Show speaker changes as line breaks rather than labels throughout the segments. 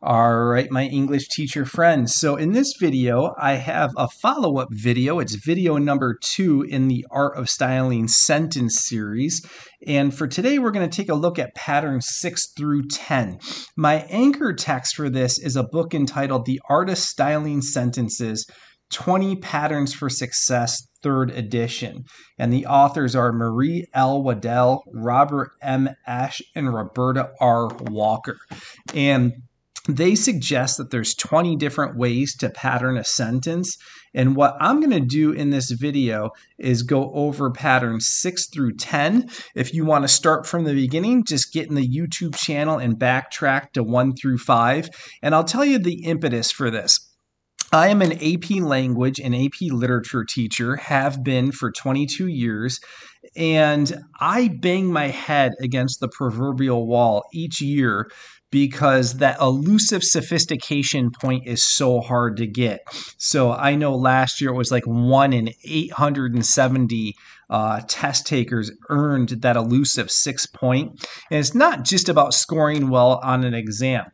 All right, my English teacher friends. So in this video, I have a follow-up video. It's video number 2 in the Art of Styling sentence series. And for today, we're going to take a look at patterns 6 through 10. My anchor text for this is a book entitled The Art of Styling Sentences, 20 Patterns for Success, 3rd edition. And the authors are Marie L. Waddel, Robert M. Esch, and Roberta R. Walker. And they suggest that there's 20 different ways to pattern a sentence. And what I'm going to do in this video is go over patterns 6 through 10. If you want to start from the beginning, just get in the YouTube channel and backtrack to 1 through 5. And I'll tell you the impetus for this. I am an AP Language and AP Literature teacher, have been for 22 years, and I bang my head against the proverbial wall each year because that elusive sophistication point is so hard to get. So I know last year it was like 1 in 870 test takers earned that elusive 6 point. And it's not just about scoring well on an exam.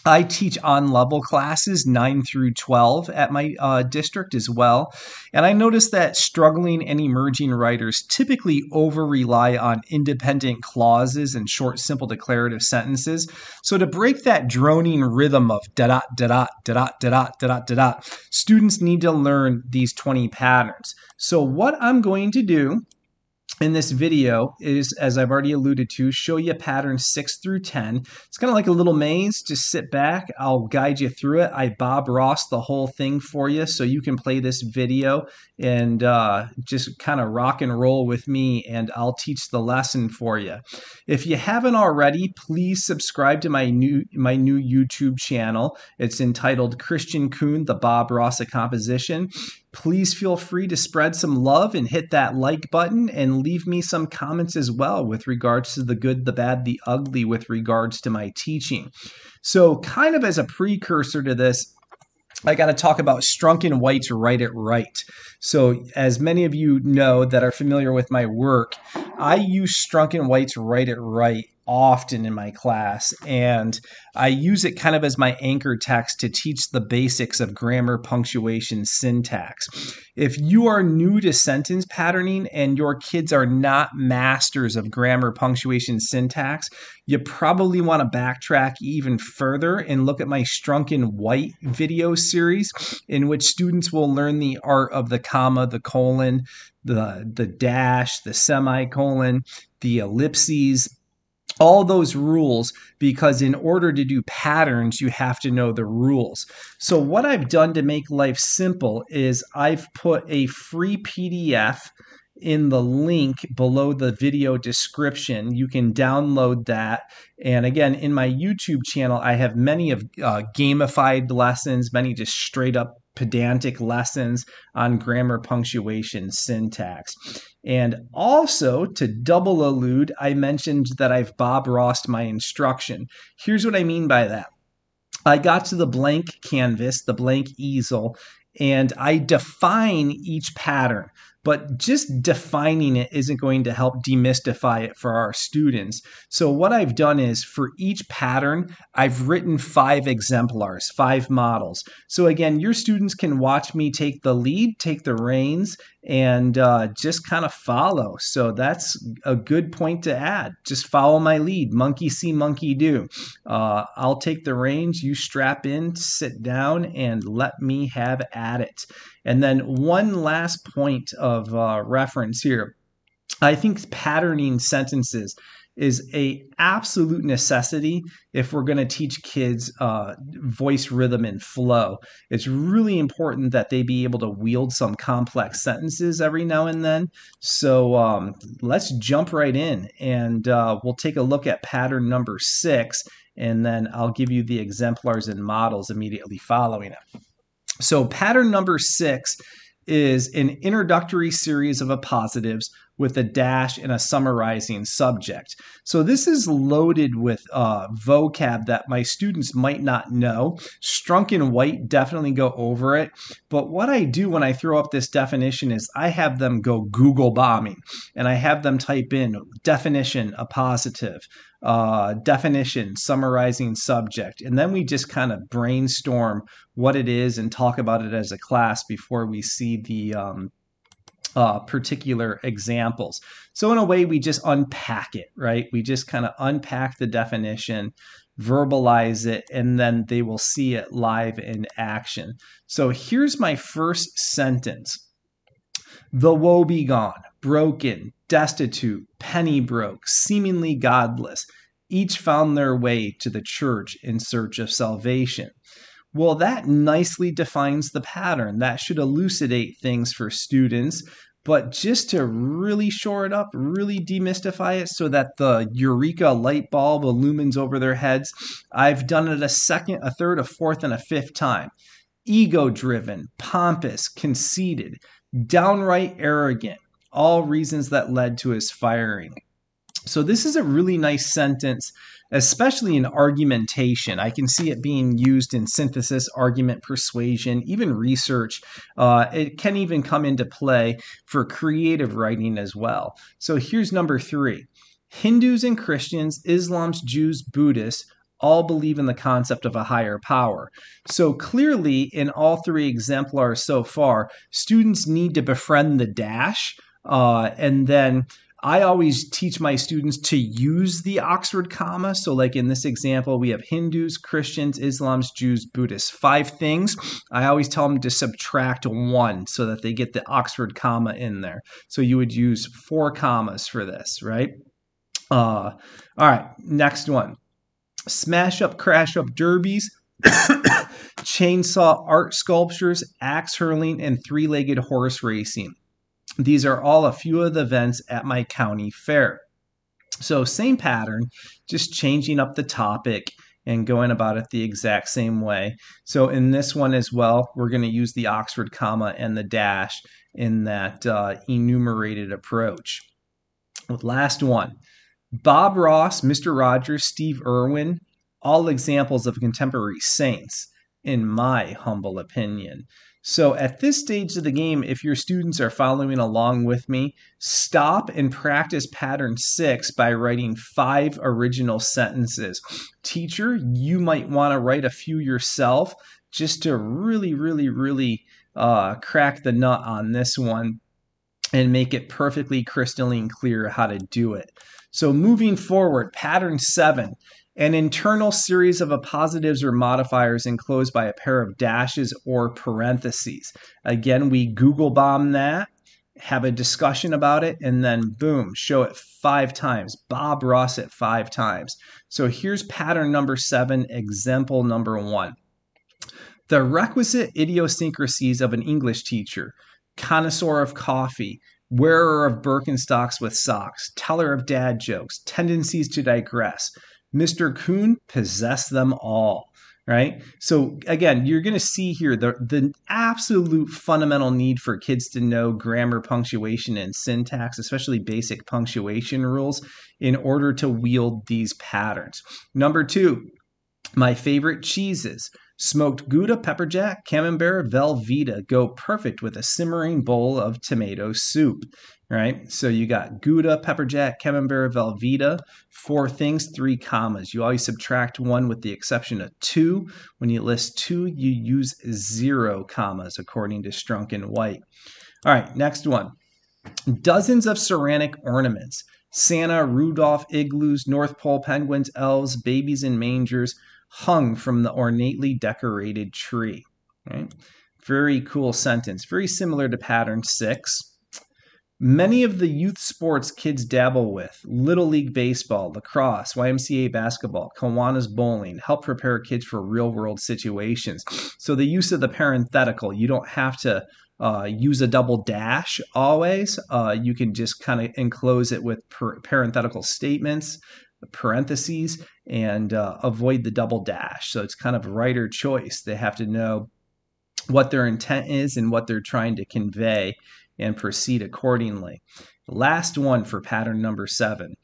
I teach on-level classes 9 through 12 at my district as well. And I noticed that struggling and emerging writers typically over-rely on independent clauses and short, simple declarative sentences. So to break that droning rhythm of da-dot, da-dot, da-dot, da-dot, da-dot, da-dot, students need to learn these 20 patterns. So what I'm going to do in this video is, as I've already alluded to, show you patterns 6 through 10. It's kind of like a little maze. Just sit back. I'll guide you through it. I Bob Ross the whole thing for you so you can play this video and just kind of rock and roll with me, and I'll teach the lesson for you. If you haven't already, please subscribe to my new YouTube channel. It's entitled Kristian Kuhn, the Bob Ross of Composition. Please feel free to spread some love and hit that like button and leave me some comments as well with regards to the good, the bad, the ugly with regards to my teaching. So kind of as a precursor to this, I got to talk about Strunk and White's Write It Right. So as many of you know that are familiar with my work, I use Strunk and White's Write It Right often in my class, and I use it kind of as my anchor text to teach the basics of grammar, punctuation, syntax. If you are new to sentence patterning and your kids are not masters of grammar, punctuation, syntax, you probably want to backtrack even further and look at my Strunk and White video series, in which students will learn the art of the comma, the colon, the dash, the semicolon, the ellipses, all those rules, because in order to do patterns, you have to know the rules. So what I've done to make life simple is I've put a free PDF in the link below the video description. You can download that. And again, in my YouTube channel, I have many of gamified lessons, many just straight up pedantic lessons on grammar, punctuation, syntax. And also, to double allude, I mentioned that I've Bob Rossed my instruction. Here's what I mean by that. I got to the blank canvas, the blank easel, and I define each pattern. But just defining it isn't going to help demystify it for our students. So what I've done is, for each pattern, I've written 5 exemplars, 5 models. So again, your students can watch me take the lead, take the reins, and just kind of follow. So that's a good point to add. Just follow my lead. Monkey see, monkey do. I'll take the reins. You strap in, sit down, and let me have at it. And then one last point of reference here. I think patterning sentences is a absolute necessity if we're going to teach kids voice rhythm and flow. It's really important that they be able to wield some complex sentences every now and then. So let's jump right in, and we'll take a look at pattern number 6, and then I'll give you the exemplars and models immediately following it. So pattern number 6 is an introductory series of appositives with a dash and a summarizing subject. So this is loaded with vocab that my students might not know. Strunk and White definitely go over it. But what I do when I throw up this definition is I have them go Google bombing, and I have them type in definition, appositive, definition, summarizing subject, and then we just kind of brainstorm what it is and talk about it as a class before we see the particular examples. So in a way, we just unpack it, right? We just kind of unpack the definition, verbalize it, and then they will see it live in action. So here's my first sentence. The woe begone, broken, destitute, penny broke, seemingly godless, each found their way to the church in search of salvation. Well, that nicely defines the pattern. That should elucidate things for students. But just to really shore it up, really demystify it so that the eureka light bulb illumines over their heads, I've done it a second, a third, a fourth, and a fifth time. Ego-driven, pompous, conceited, downright arrogant, all reasons that led to his firing. So this is a really nice sentence, especially in argumentation. I can see it being used in synthesis, argument, persuasion, even research. It can even come into play for creative writing as well. So here's number 3. Hindus and Christians, Islams, Jews, Buddhists, all believe in the concept of a higher power. So clearly, in all 3 exemplars so far, students need to befriend the dash, and then I always teach my students to use the Oxford comma. So like in this example, we have Hindus, Christians, Islams, Jews, Buddhists. 5 things. I always tell them to subtract 1 so that they get the Oxford comma in there. So you would use 4 commas for this, right? All right, next one. Smash up, crash up derbies, chainsaw art sculptures, axe hurling, and 3-legged horse racing. These are all a few of the events at my county fair. So same pattern, just changing up the topic and going about it the exact same way. So in this one as well, we're going to use the Oxford comma and the dash in that enumerated approach. Last one. Bob Ross, Mr. Rogers, Steve Irwin, all examples of contemporary saints, in my humble opinion. So at this stage of the game, if your students are following along with me, stop and practice pattern 6 by writing 5 original sentences. Teacher, you might want to write a few yourself just to really crack the nut on this one and make it perfectly crystalline clear how to do it. So moving forward, pattern 7, an internal series of appositives or modifiers enclosed by a pair of dashes or parentheses. Again, we Google bomb that, have a discussion about it, and then boom, show it 5 times. Bob Ross it 5 times. So here's pattern number 7, example number 1. The requisite idiosyncrasies of an English teacher: connoisseur of coffee, wearer of Birkenstocks with socks, teller of dad jokes, tendencies to digress. Mr. Kuhn possessed them all, right? So again, you're going to see here the absolute fundamental need for kids to know grammar, punctuation, and syntax, especially basic punctuation rules, in order to wield these patterns. Number 2, my favorite cheeses. Smoked Gouda, pepper jack, camembert, Velveeta go perfect with a simmering bowl of tomato soup, right? So you got Gouda, pepper jack, camembert, Velveeta, 4 things, 3 commas. You always subtract 1 with the exception of 2. When you list 2, you use 0 commas according to Strunk and White. All right, next one. Dozens of ceramic ornaments. Santa, Rudolph, igloos, North Pole penguins, elves, babies in mangers, hung from the ornately decorated tree. Right? Very cool sentence. Very similar to pattern 6. Many of the youth sports kids dabble with, Little League baseball, lacrosse, YMCA basketball, Kiwanis bowling, help prepare kids for real-world situations. So the use of the parenthetical, you don't have to use a double dash always. You can just kind of enclose it with parenthetical statements, parentheses, and avoid the double dash. So it's kind of writer choice. They have to know what their intent is and what they're trying to convey and proceed accordingly. Last one for pattern number 7.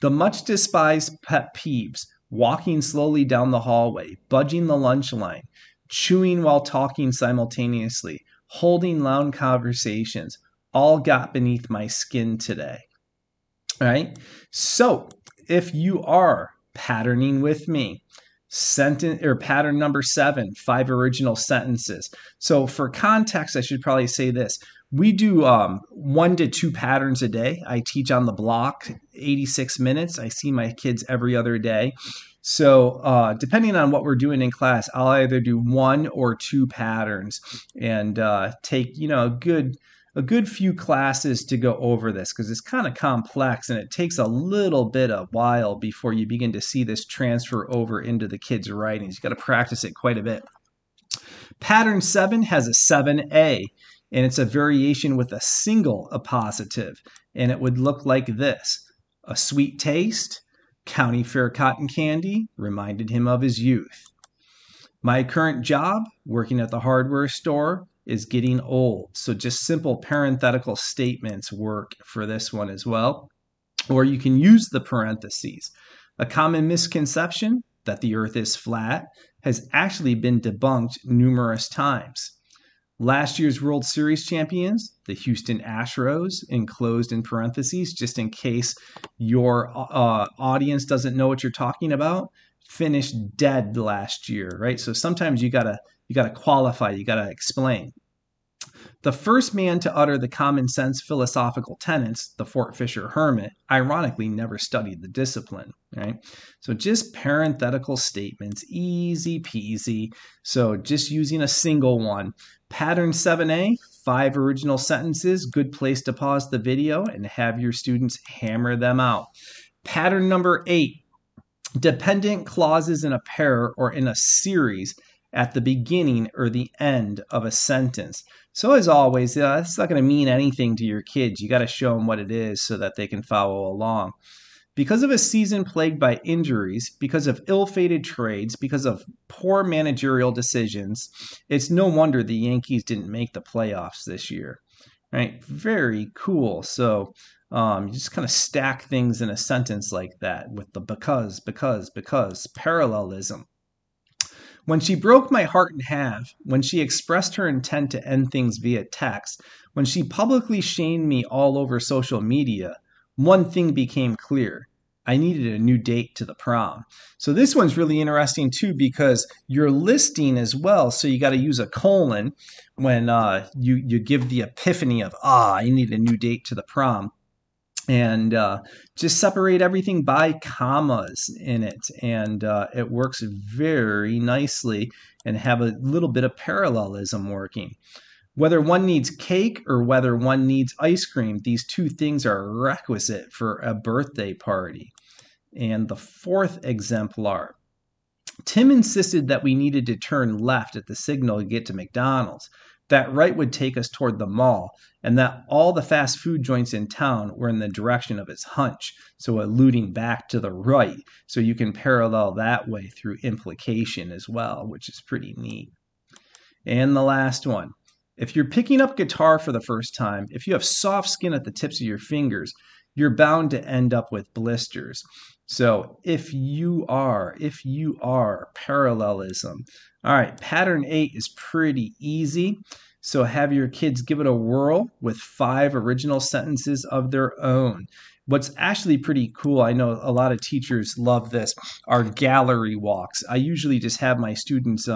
The much despised pet peeves: walking slowly down the hallway, budging the lunch line, chewing while talking simultaneously, holding loud conversations, all got beneath my skin today. All right. So if you are patterning with me, sentence or pattern number 7, 5 original sentences. So for context, I should probably say this. We do 1 to 2 patterns a day. I teach on the block 86 minutes. I see my kids every other day. So depending on what we're doing in class, I'll either do 1 or 2 patterns and take, a good few classes to go over this because it's kind of complex and it takes a little bit of while before you begin to see this transfer over into the kids' writings. You got to practice it quite a bit. Pattern 7 has a 7A, and it's a variation with a single appositive, and it would look like this. A sweet taste, county fair cotton candy, reminded him of his youth. My current job, working at the hardware store, is getting old. So just simple parenthetical statements work for this one as well. Or you can use the parentheses. A common misconception that the earth is flat has actually been debunked numerous times. Last year's World Series champions, the Houston Astros, enclosed in parentheses, just in case your audience doesn't know what you're talking about, finished dead last year, right? So sometimes you gotta qualify, you gotta explain. The first man to utter the common sense philosophical tenets, the Fort Fisher hermit, ironically never studied the discipline, right? So just parenthetical statements, easy peasy. So just using a single one. Pattern 7A, 5 original sentences, good place to pause the video and have your students hammer them out. Pattern number 8, dependent clauses in a pair or in a series at the beginning or the end of a sentence. So as always, it's not going to mean anything to your kids. You got to show them what it is so that they can follow along. Because of a season plagued by injuries, because of ill-fated trades, because of poor managerial decisions, it's no wonder the Yankees didn't make the playoffs this year. Right? Very cool. So you just kind of stack things in a sentence like that with the because, parallelism. When she broke my heart in half, when she expressed her intent to end things via text, when she publicly shamed me all over social media, one thing became clear. I needed a new date to the prom. So this one's really interesting too because you're listing as well. So you got to use a colon when you give the epiphany of, I need a new date to the prom. And just separate everything by commas in it. And it works very nicely and have a little bit of parallelism working. Whether one needs cake or whether one needs ice cream, these two things are requisite for a birthday party. And the 4th exemplar. Tim insisted that we needed to turn left at the signal to get to McDonald's. That right would take us toward the mall, and that all the fast food joints in town were in the direction of his hunch, so alluding back to the right. So you can parallel that way through implication as well, which is pretty neat. And the last one. If you're picking up guitar for the first time, if you have soft skin at the tips of your fingers, you're bound to end up with blisters. So if you are, parallelism. All right, pattern 8 is pretty easy. So have your kids give it a whirl with 5 original sentences of their own. What's actually pretty cool, I know a lot of teachers love this, are gallery walks. I usually just have my students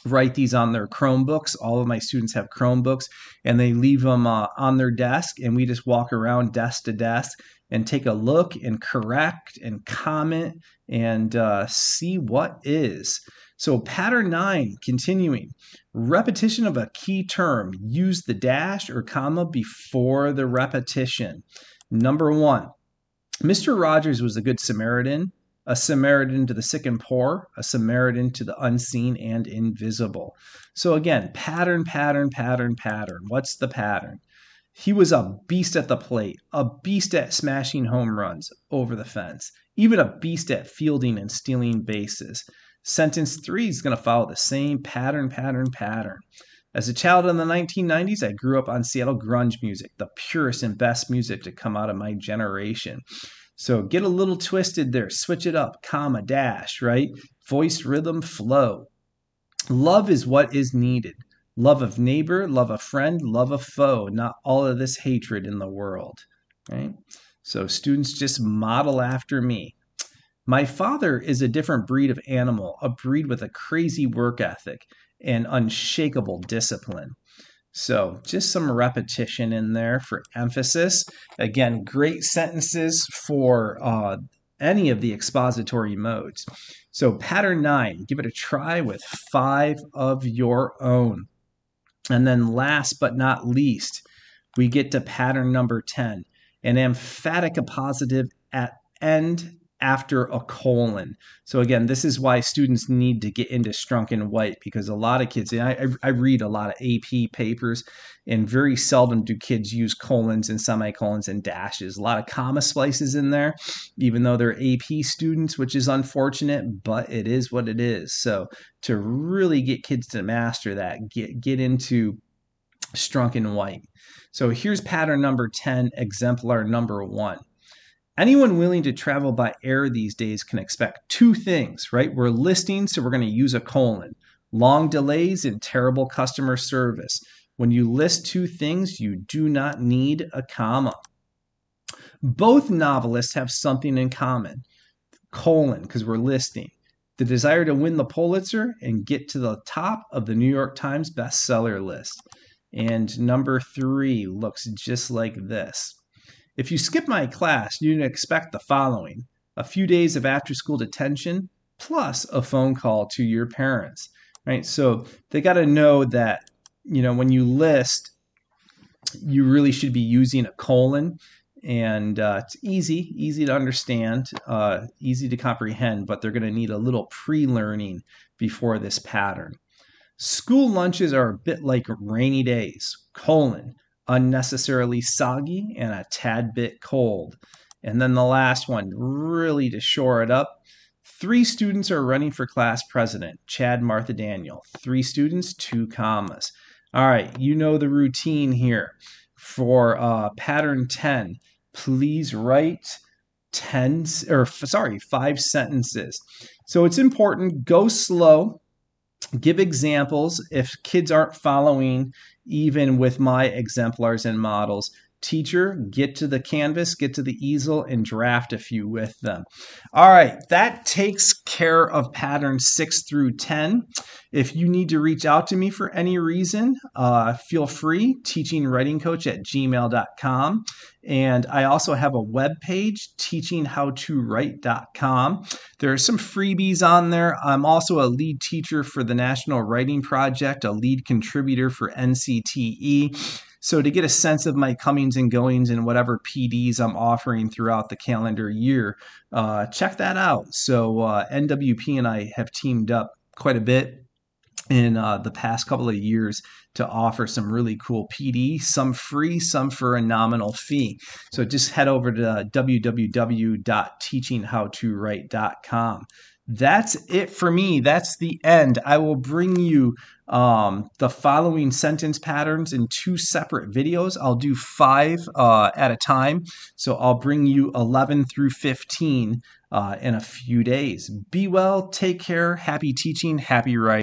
write these on their Chromebooks. All of my students have Chromebooks, and they leave them on their desk, and we just walk around desk to desk and take a look and correct and comment and see what is. So pattern 9, continuing. Repetition of a key term. Use the dash or comma before the repetition. Number 1, Mr. Rogers was a good Samaritan. A Samaritan to the sick and poor, a Samaritan to the unseen and invisible. So again, pattern. What's the pattern? He was a beast at the plate, a beast at smashing home runs over the fence, even a beast at fielding and stealing bases. Sentence 3 is going to follow the same pattern. As a child in the 1990s, I grew up on Seattle grunge music, the purest and best music to come out of my generation. So get a little twisted there, switch it up, comma, dash, right? Voice, rhythm, flow. Love is what is needed. Love of neighbor, love of friend, love of foe, not all of this hatred in the world, right? So students just model after me. My father is a different breed of animal, a breed with a crazy work ethic and unshakable discipline. So just some repetition in there for emphasis. Again, great sentences for any of the expository modes. So pattern 9, give it a try with 5 of your own. And then last but not least, we get to pattern number 10, an emphatic appositive at end after a colon. So again, this is why students need to get into Strunk and White, because a lot of kids, and I read a lot of AP papers, and very seldom do kids use colons and semicolons and dashes. A lot of comma splices in there, even though they're AP students, which is unfortunate, but it is what it is. So to really get kids to master that, get into Strunk and White. So here's pattern number 10, exemplar number 1. Anyone willing to travel by air these days can expect 2 things, right? We're listing, so we're going to use a colon. Long delays and terrible customer service. When you list 2 things, you do not need a comma. Both novelists have something in common. Colon, because we're listing. The desire to win the Pulitzer and get to the top of the New York Times bestseller list. And number 3 looks just like this. If you skip my class, you can expect the following: a few days of after-school detention plus a phone call to your parents, right? So they got to know that, when you list, you really should be using a colon, and it's easy to understand, easy to comprehend, but they're going to need a little pre-learning before this pattern. School lunches are a bit like rainy days, colon, unnecessarily soggy and a tad bit cold. And then the last one, really to shore it up, 3 students are running for class president, Chad, Martha, Daniel. 3 students, 2 commas. All right, you know the routine here. For pattern 10, please write 5 sentences. So it's important, go slow. Give examples if kids aren't following, even with my exemplars and models. Teacher, get to the canvas, get to the easel, and draft a few with them. All right, that takes care of patterns 6 through 10. If you need to reach out to me for any reason, feel free, teachingwritingcoach@gmail.com. And I also have a web page, teachinghowtowrite.com. There are some freebies on there. I'm also a lead teacher for the National Writing Project, a lead contributor for NCTE. So to get a sense of my comings and goings and whatever PDs I'm offering throughout the calendar year, check that out. So NWP and I have teamed up quite a bit in the past couple of years to offer some really cool PD, some free, some for a nominal fee. So just head over to www.teachinghowtowrite.com. That's it for me. That's the end. I will bring you the following sentence patterns in 2 separate videos. I'll do 5 at a time. So I'll bring you 11 through 15 in a few days. Be well, take care, happy teaching, happy writing.